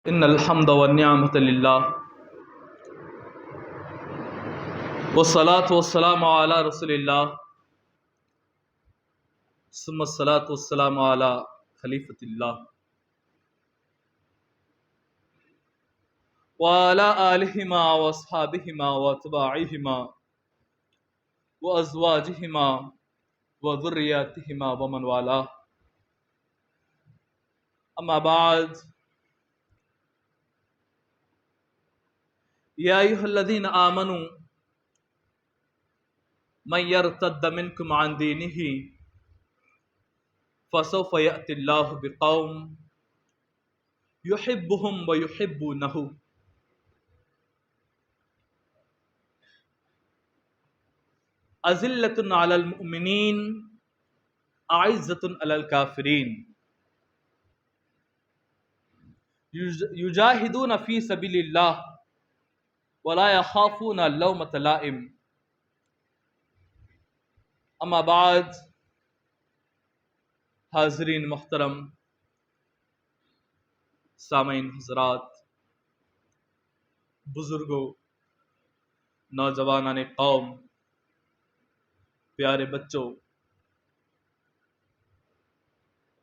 ان الحمد والنعمة لله والصلاة والسلام على رسول الله ثم الصلاة والسلام على خليفة الله وعلى آلهما واصحابهما واتباعهما وازواجهما وذرياتهما ومن والاه. اما بعد، يا أيها الذين آمنوا من يرتد منكم عن دينه فسوف يأتي الله بقوم يحبهم ويحبونه أذلة على المؤمنين أعزة على الكافرين يجاهدون في سبيل الله ولا يخافون لومة لائم. اما بعد، حاضرین محترم، سامعین حضرات، بزرگوں، نوجوانان قوم، پیارے بچوں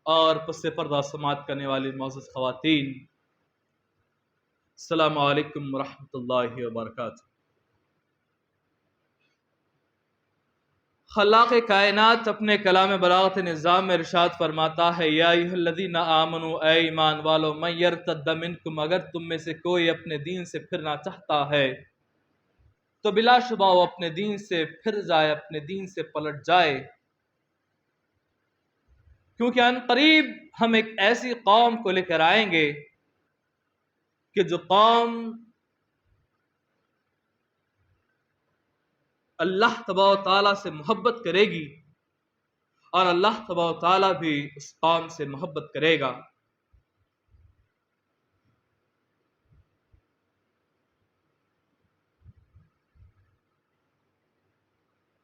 اور پس پردہ سماعت کرنے والی معزز خواتین، السلام علیکم ورحمۃ اللہ وبرکاتہ۔ خلاق کائنات اپنے کلام بلاغت نظام میں ارشاد فرماتا ہے، یا ایھا الذین آمنوا، اے ایمان والو، من یرتد منکم، اگر تم میں سے کوئی اپنے دین سے پھرنا چاہتا ہے تو بلا شبہ وہ اپنے دین سے پھر جائے، اپنے دین سے پلٹ جائے، کیونکہ ان قریب ہم ایک ایسی قوم کو لے کر آئیں گے کہ جو قوم اللہ تبارک و تعالیٰ سے محبت کرے گی اور اللہ تبارک و تعالیٰ بھی اس قوم سے محبت کرے گا۔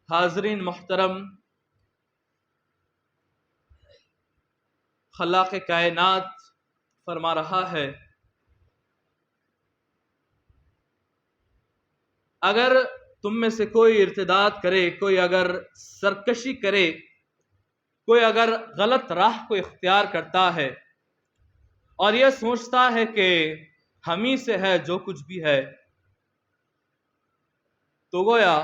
حاضرین محترم، خلاق کائنات فرما رہا ہے، اگر تم میں سے کوئی ارتداد کرے، کوئی اگر سرکشی کرے، کوئی اگر غلط راہ کو اختیار کرتا ہے اور یہ سوچتا ہے کہ ہم ہی سے ہے جو کچھ بھی ہے، تو گویا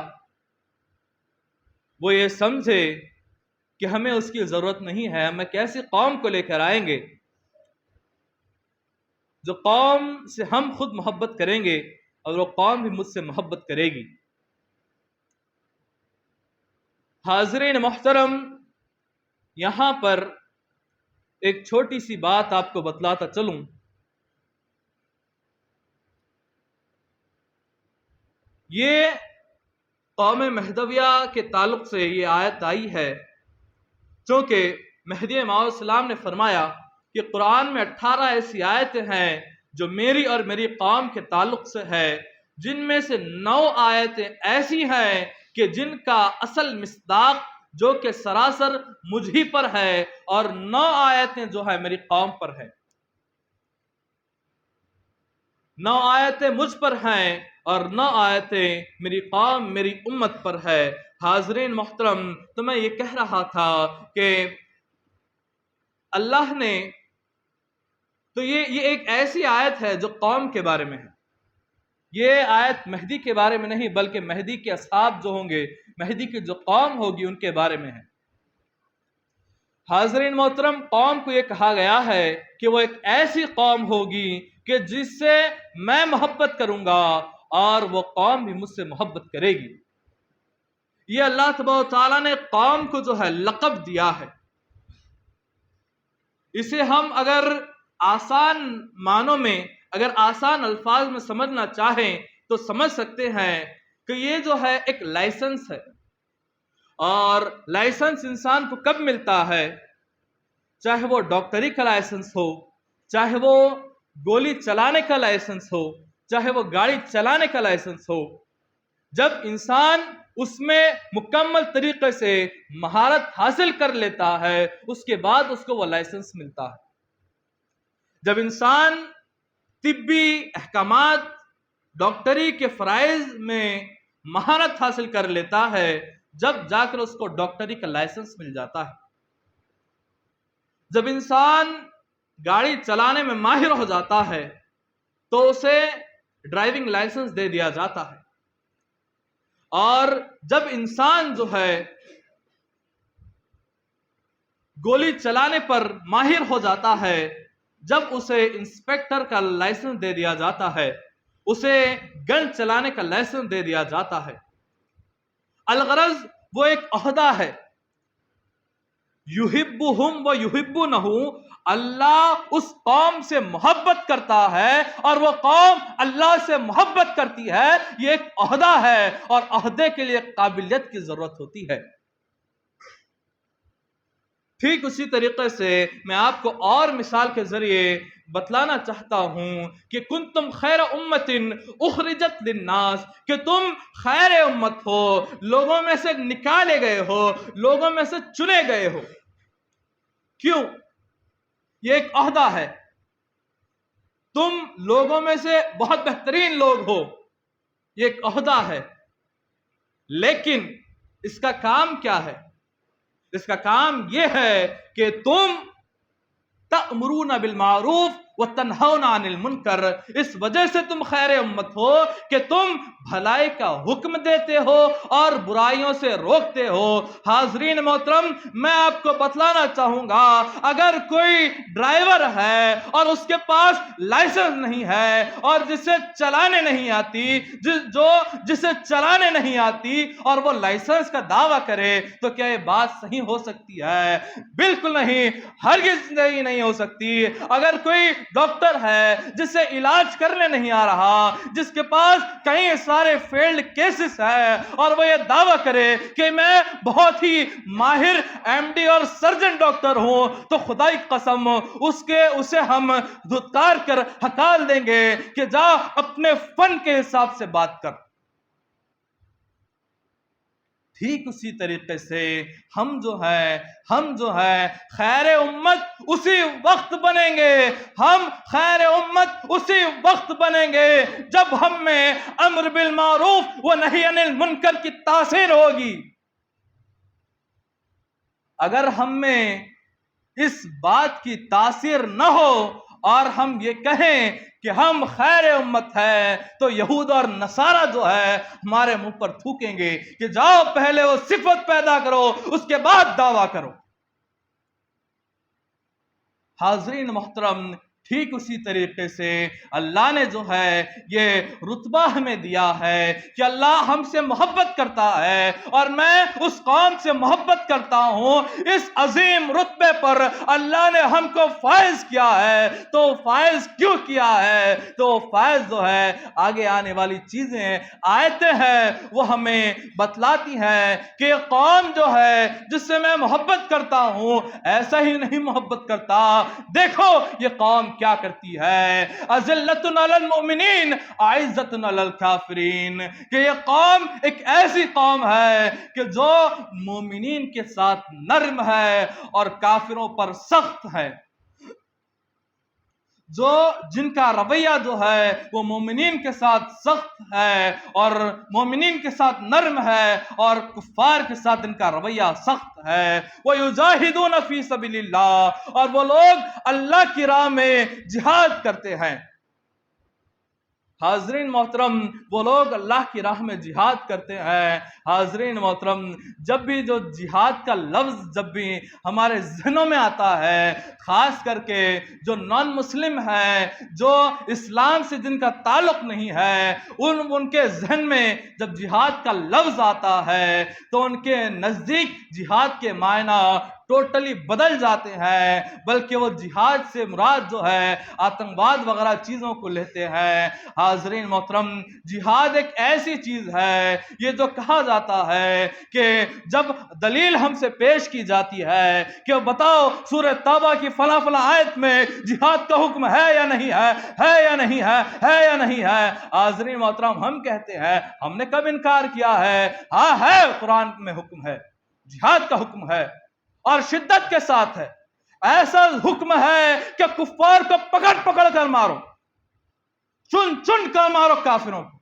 وہ یہ سمجھے کہ ہمیں اس کی ضرورت نہیں ہے، ہم ایک ایسی قوم کو لے کر آئیں گے جو قوم سے ہم خود محبت کریں گے اور وہ قوم بھی مجھ سے محبت کرے گی۔ حاضرین محترم، یہاں پر ایک چھوٹی سی بات آپ کو بتلاتا چلوں۔ یہ قوم مہدویہ کے تعلق سے یہ آیت آئی ہے چونکہ مہدی موعود علیہ السلام نے فرمایا کہ قرآن میں 18 ایسی آیتیں ہیں جو میری اور میری قوم کے تعلق سے ہے، جن میں سے 9 آیتیں ایسی ہیں کہ جن کا اصل مصداق جو کہ سراسر مجھ ہی پر ہے، اور 9 آیتیں جو ہے میری قوم پر ہے، 9 آیتیں مجھ پر ہیں اور 9 آیتیں میری قوم، میری امت پر ہے۔ حاضرین محترم، تو میں یہ کہہ رہا تھا کہ اللہ نے تو یہ ایک ایسی آیت ہے جو قوم کے بارے میں ہے، یہ آیت مہدی کے بارے میں نہیں بلکہ مہدی کے اصحاب جو ہوں گے، مہدی کی جو قوم ہوگی ان کے بارے میں ہے۔ حاضرین محترم، قوم کو یہ کہا گیا ہے کہ وہ ایک ایسی قوم ہوگی کہ جس سے میں محبت کروں گا اور وہ قوم بھی مجھ سے محبت کرے گی۔ یہ اللہ تبارک و تعالیٰ نے قوم کو جو ہے لقب دیا ہے۔ اسے ہم اگر آسان معنوں میں، اگر آسان الفاظ میں سمجھنا چاہیں تو سمجھ سکتے ہیں کہ یہ جو ہے ایک لائسنس ہے، اور لائسنس انسان کو کب ملتا ہے؟ چاہے وہ ڈاکٹری کا لائسنس ہو، چاہے وہ گولی چلانے کا لائسنس ہو، چاہے وہ گاڑی چلانے کا لائسنس ہو، جب انسان اس میں مکمل طریقے سے مہارت حاصل کر لیتا ہے اس کے بعد اس کو وہ لائسنس ملتا ہے۔ جب انسان طبی احکامات، ڈاکٹری کے فرائض میں مہارت حاصل کر لیتا ہے، جب جا کر اس کو ڈاکٹری کا لائسنس مل جاتا ہے۔ جب انسان گاڑی چلانے میں ماہر ہو جاتا ہے تو اسے ڈرائیونگ لائسنس دے دیا جاتا ہے، اور جب انسان جو ہے گولی چلانے پر ماہر ہو جاتا ہے، جب اسے انسپیکٹر کا لائسنس دے دیا جاتا ہے، اسے گن چلانے کا لائسنس دے دیا جاتا ہے۔ الغرض وہ ایک عہدہ ہے، یحبہم و یحبونہ، اللہ اس قوم سے محبت کرتا ہے اور وہ قوم اللہ سے محبت کرتی ہے، یہ ایک عہدہ ہے، اور عہدے کے لیے قابلیت کی ضرورت ہوتی ہے۔ ٹھیک اسی طریقے سے میں آپ کو اور مثال کے ذریعے بتلانا چاہتا ہوں کہ کنتم خیر امت اخرجت للناس، کہ تم خیر امت ہو، لوگوں میں سے نکالے گئے ہو، لوگوں میں سے چنے گئے ہو۔ کیوں؟ یہ ایک عہدہ ہے، تم لوگوں میں سے بہت بہترین لوگ ہو، یہ ایک عہدہ ہے، لیکن اس کا کام کیا ہے؟ اس کا کام یہ ہے کہ تم تأمرون بالمعروف وتنہون عن المنکر، اس وجہ سے تم خیر امت ہو کہ تم بھلائی کا حکم دیتے ہو اور برائیوں سے روکتے ہو۔ حاضرین محترم، میں آپ کو بتلانا چاہوں گا، اگر کوئی ڈرائیور ہے اور اس کے پاس لائسنس نہیں ہے اور جسے چلانے نہیں آتی، جسے چلانے نہیں آتی اور وہ لائسنس کا دعویٰ کرے، تو کیا یہ بات صحیح ہو سکتی ہے؟ بالکل نہیں، ہرگز نہیں ہو سکتی۔ اگر کوئی ڈاکٹر ہے جسے علاج کرنے نہیں آ رہا، جس کے پاس کئی سارے فیلڈ کیسز ہیں، اور وہ یہ دعویٰ کرے کہ میں بہت ہی ماہر ایم ڈی اور سرجن ڈاکٹر ہوں، تو خدا کی قسم اسے ہم دھتکار کر ہکال دیں گے کہ جا اپنے فن کے حساب سے بات کر۔ ٹھیک اسی طریقے سے ہم جو ہے خیر امت اسی وقت بنیں گے، ہم خیر امت اسی وقت بنیں گے جب ہم میں امر بالمعروف و نہی عن المنکر کی تاثیر ہوگی۔ اگر ہم میں اس بات کی تاثیر نہ ہو اور ہم یہ کہیں کہ ہم خیر امت ہے، تو یہود اور نصارہ جو ہے ہمارے منہ پر تھوکیں گے کہ جاؤ پہلے وہ صفت پیدا کرو، اس کے بعد دعویٰ کرو۔ حاضرین محترم، ٹھیک اسی طریقے سے اللہ نے جو ہے یہ رتبہ ہمیں دیا ہے کہ اللہ ہم سے محبت کرتا ہے اور میں اس قوم سے محبت کرتا ہوں۔ اس عظیم رتبے پر اللہ نے ہم کو فائز کیا ہے، تو فائز کیوں کیا ہے؟ تو فائز جو ہے آگے آنے والی چیزیں آیتیں ہیں وہ ہمیں بتلاتی ہیں کہ قوم جو ہے جس سے میں محبت کرتا ہوں ایسا ہی نہیں محبت کرتا۔ دیکھو یہ قوم کیا کرتی ہے، اذلۃ علی المؤمنین اعزۃ علی الکافرین، کہ یہ قوم ایک ایسی قوم ہے کہ جو مومنین کے ساتھ نرم ہے اور کافروں پر سخت ہے، جن کا رویہ جو ہے وہ مومنین کے ساتھ سخت ہے اور مومنین کے ساتھ نرم ہے، اور کفار کے ساتھ ان کا رویہ سخت ہے۔ وَيُجَاهِدُونَ فِي سَبِيلِ اللَّهِ، اور وہ لوگ اللہ کی راہ میں جہاد کرتے ہیں۔ حاضرین محترم، وہ لوگ اللہ کی راہ میں جہاد کرتے ہیں۔ حاضرین محترم، جب بھی جو جہاد کا لفظ جب بھی ہمارے ذہنوں میں آتا ہے، خاص کر کے جو نان مسلم ہے، جو اسلام سے جن کا تعلق نہیں ہے، ان کے ذہن میں جب جہاد کا لفظ آتا ہے تو ان کے نزدیک جہاد کے معنی ٹوٹلی بدل جاتے ہیں، بلکہ وہ جہاد سے مراد جو ہے آتنکواد وغیرہ چیزوں کو لیتے ہیں۔ حاضرین محترم، جہاد ایک ایسی چیز ہے، یہ جو کہا جاتا ہے کہ جب دلیل ہم سے پیش کی جاتی ہے کہ بتاؤ سورہ توبہ کی فلاں فلاں آیت میں جہاد کا حکم ہے یا نہیں ہے، ہے یا نہیں ہے، ہے یا نہیں ہے، حاضرین محترم ہم کہتے ہیں ہم نے کب انکار کیا ہے؟ ہاں ہے، قرآن میں حکم ہے، جہاد کا حکم ہے اور شدت کے ساتھ ہے۔ ایسا حکم ہے کہ کفار کو پکڑ پکڑ کر مارو، چن چن کر مارو کافروں کو.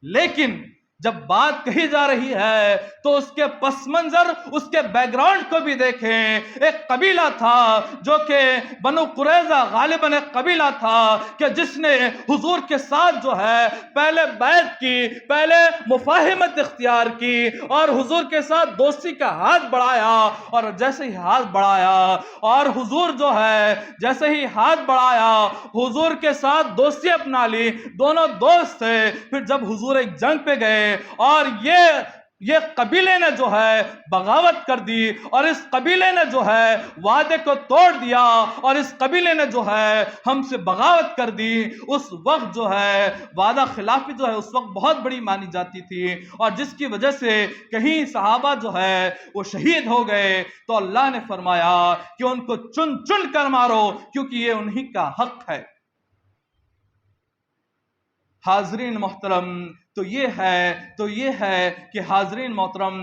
لیکن جب بات کہی جا رہی ہے تو اس کے پس منظر، اس کے بیک گراؤنڈ کو بھی دیکھیں. ایک قبیلہ تھا جو کہ بنو قریظہ غالباً ایک قبیلہ تھا کہ جس نے حضور کے ساتھ جو ہے پہلے بیعت کی، پہلے مفاہمت اختیار کی اور حضور کے ساتھ دوستی کا ہاتھ بڑھایا. اور جیسے ہی ہاتھ بڑھایا اور حضور جو ہے جیسے ہی ہاتھ بڑھایا حضور کے ساتھ دوستی اپنا لی. دونوں دوست تھے. پھر جب حضور ایک جنگ پہ گئے اور یہ قبیلے نے جو ہے بغاوت کر دی اور اس قبیلے نے جو ہے وعدے کو توڑ دیا اور اس قبیلے نے جو ہے ہم سے بغاوت کر دی. اس وقت جو ہے وعدہ خلافی جو ہے اس وقت بہت بڑی مانی جاتی تھی اور جس کی وجہ سے کہیں صحابہ جو ہے وہ شہید ہو گئے. تو اللہ نے فرمایا کہ ان کو چن چن کر مارو کیونکہ یہ انہی کا حق ہے. حاضرین محترم تو یہ ہے کہ حاضرین محترم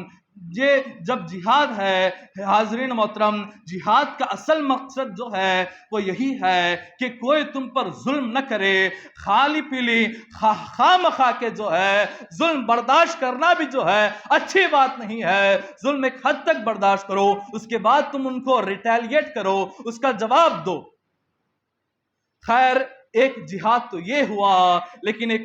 یہ جب جہاد ہے، حاضرین محترم جہاد کا اصل مقصد جو ہے وہ یہی ہے کہ کوئی تم پر ظلم نہ کرے. خالی پیلی خواہ مخواہ کے جو ہے ظلم برداشت کرنا بھی جو ہے اچھی بات نہیں ہے. ظلم ایک حد تک برداشت کرو، اس کے بعد تم ان کو ریٹیلیٹ کرو، اس کا جواب دو. خیر ایک جہاد تو یہ ہوا، لیکن ایک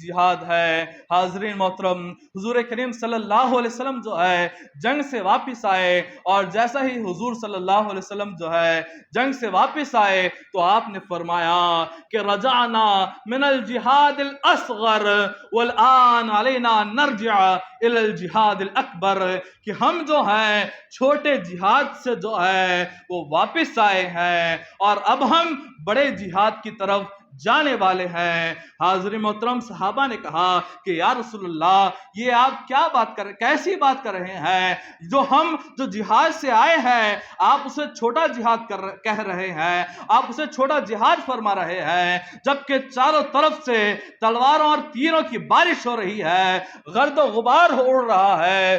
جہاد ہے. حاضرین محترم حضور کریم صلی اللہ علیہ وسلم جو ہے جنگ سے واپس آئے اور جیسا ہی حضور صلی اللہ علیہ وسلم جو ہے جنگ سے واپس آئے تو آپ نے فرمایا کہ رجعنا من الجہاد الاصغر والآن علینا نرجع الى الجہاد الاکبر، کہ ہم جو ہیں چھوٹے جہاد سے جو ہے وہ واپس آئے ہیں اور اب ہم بڑے جہاد کی طرف جانے والے ہیں. حاضرین محترم صحابہ نے کہا کہ یا رسول اللہ یہ آپ کیا بات کر رہے، کیسی بات کر رہے ہیں؟ جو جہاد سے آئے ہیں آپ اسے چھوٹا جہاد کہہ رہے ہیں، آپ اسے چھوٹا جہاد فرما رہے ہیں، جبکہ چاروں طرف سے تلواروں اور تیروں کی بارش ہو رہی ہے، گرد و غبار اڑ رہا ہے،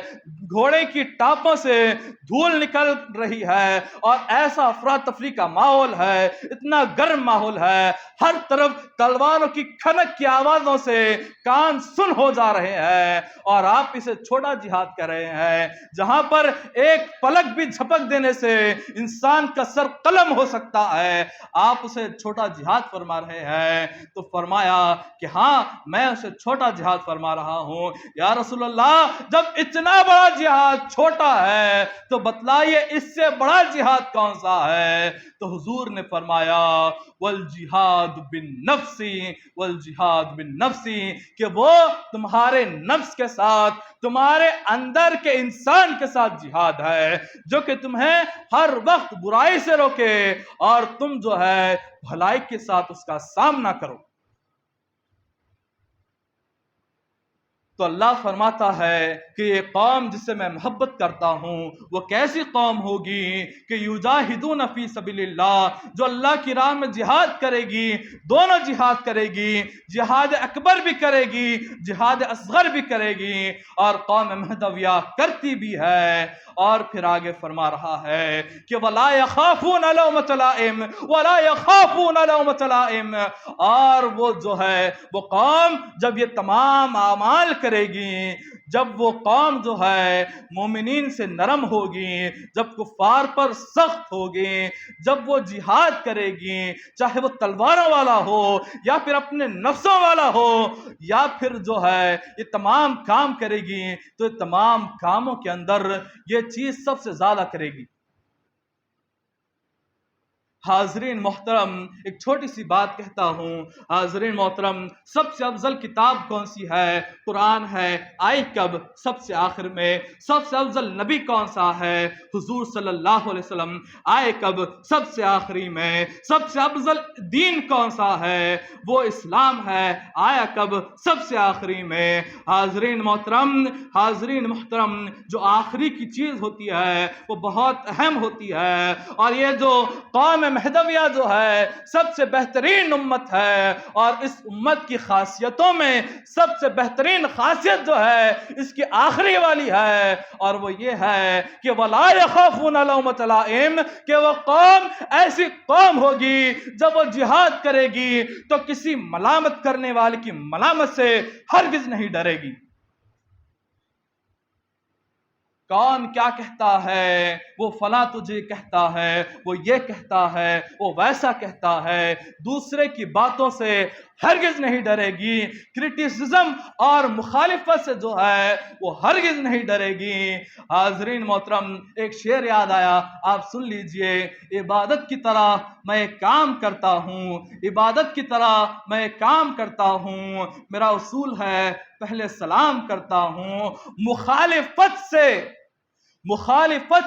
گھوڑے کی ٹاپوں سے دھول نکل رہی ہے اور ایسا افراتفری کا ماحول ہے، اتنا گرم ماحول ہے، ہر طرف تلواروں کی کھنک کی آوازوں سے کان سن ہو جا رہے ہیں اور آپ اسے چھوٹا جہاد کر رہے ہیں جہاں پر ایک پلک بھی جھپک دینے سے انسان کا سر قلم ہو سکتا ہے. آپ اسے چھوٹا جہاد فرما رہے ہیں. تو فرمایا کہ ہاں میں اسے چھوٹا جہاد فرما رہا ہوں. یا رسول اللہ جب اتنا بڑا جہاد چھوٹا ہے تو بتلائیے اس سے بڑا جہاد کون سا ہے؟ تو حضور نے فرمایا والجہاد بالنفس، والجہاد بالنفس، کہ وہ تمہارے نفس کے ساتھ، تمہارے اندر کے انسان کے ساتھ جہاد ہے جو کہ تمہیں ہر وقت برائی سے روکے اور تم جو ہے بھلائی کے ساتھ اس کا سامنا کرو. تو اللہ فرماتا ہے کہ یہ قوم جس سے میں محبت کرتا ہوں وہ کیسی قوم ہوگی کہ یجاہدون فی سبیل اللہ، جو اللہ کی راہ میں جہاد کرے گی، دونوں جہاد کرے گی، جہاد اکبر بھی کرے گی، جہاد اصغر بھی کرے گی، اور قوم مہدویہ کرتی بھی ہے. اور پھر آگے فرما رہا ہے کہ وَلَا يَخَافُونَ لَوْمَةَ لَائِمٍ وَلَا يَخَافُونَ لَوْمَةَ لَائِمٍ، اور وہ جو ہے وہ قوم جب یہ تمام اعمال کرے گی، جب وہ قوم جو ہے مومنین سے نرم ہوگی، جب کفار پر سخت ہوگی، جب وہ جہاد کرے گی، چاہے وہ تلواروں والا ہو یا پھر اپنے نفسوں والا ہو یا پھر جو ہے یہ تمام کام کرے گی، تو یہ تمام کاموں کے اندر یہ چیز سب سے زیادہ کرے گی. حاضرین محترم ایک چھوٹی سی بات کہتا ہوں. حاضرین محترم سب سے افضل کتاب کون سی ہے؟ قرآن ہے. آئی کب؟ سب سے آخر میں. سب سے افضل نبی کون سا ہے؟ حضور صلی اللہ علیہ وسلم. آئے کب؟ سب سے آخری میں. سب سے افضل دین کون سا ہے؟ وہ اسلام ہے. آیا کب؟ سب سے آخری میں. حاضرین محترم جو آخری کی چیز ہوتی ہے وہ بہت اہم ہوتی ہے، اور یہ جو قوم مہدویہ جو ہے سب سے بہترین امت ہے، اور اس امت کی خاصیتوں میں سب سے بہترین خاصیت جو ہے اس کی آخری والی ہے، اور وہ یہ ہے کہ وَلَا يَخَافُونَ لَوْمَةَ لَائِمٍ، کہ وہ قوم ایسی قوم ہوگی جب وہ جہاد کرے گی تو کسی ملامت کرنے والے کی ملامت سے ہرگز نہیں ڈرے گی۔ کون کیا کہتا ہے، وہ فلاں تجھے کہتا ہے، وہ یہ کہتا ہے، وہ ویسا کہتا ہے، دوسرے کی باتوں سے ہرگز نہیں ڈرے گی، کرٹیسزم اور مخالفت سے جو ہے وہ ہرگز نہیں ڈرے گی۔ حاضرین محترم، ایک شعر یاد آیا، آپ سن لیجئے۔ عبادت کی طرح میں کام کرتا ہوں، عبادت کی طرح میں کام کرتا ہوں، میرا اصول ہے پہلے سلام کرتا ہوں، مخالفت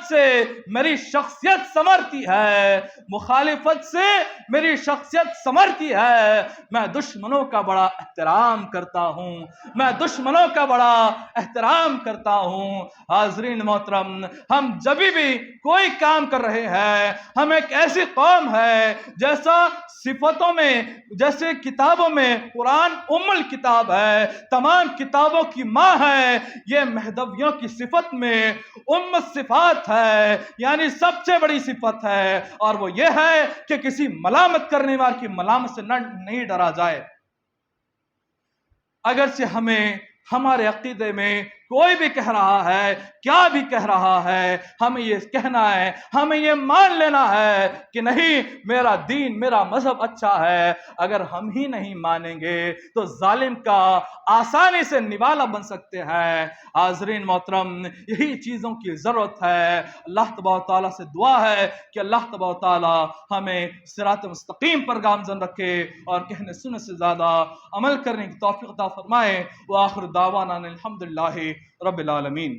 سے میری شخصیت سنورتی ہے، مخالفت سے میری شخصیت سنورتی ہے، میں دشمنوں کا بڑا احترام کرتا ہوں، میں دشمنوں کا بڑا احترام کرتا ہوں۔ حاضرین محترم، ہم جب بھی کوئی کام کر رہے ہیں، ہم ایک ایسی قوم ہے جیسا صفتوں میں، جیسے کتابوں میں قرآن ام الکتاب ہے، تمام کتابوں کی ماں ہے، یہ مہدویوں کی صفت میں ام الصفات ہے، یعنی سب سے بڑی صفت ہے، اور وہ یہ ہے کہ کسی ملامت کرنے والے کی ملامت سے نہیں ڈرا جائے۔ اگرچہ ہمیں ہمارے عقیدے میں کوئی بھی کہہ رہا ہے، کیا بھی کہہ رہا ہے، ہمیں یہ کہنا ہے، ہمیں یہ مان لینا ہے کہ نہیں، میرا دین، میرا مذہب اچھا ہے۔ اگر ہم ہی نہیں مانیں گے تو ظالم کا آسانی سے نوالا بن سکتے ہیں۔ حاضرین محترم، یہی چیزوں کی ضرورت ہے۔ اللہ تبارک و تعالیٰ سے دعا ہے کہ اللہ تبارک و تعالیٰ ہمیں صراط مستقیم پر گامزن رکھے اور کہنے سننے سے زیادہ عمل کرنے کی توفیق عطا فرمائے۔ وآخر دعوانا الحمدللہ رب العالمین۔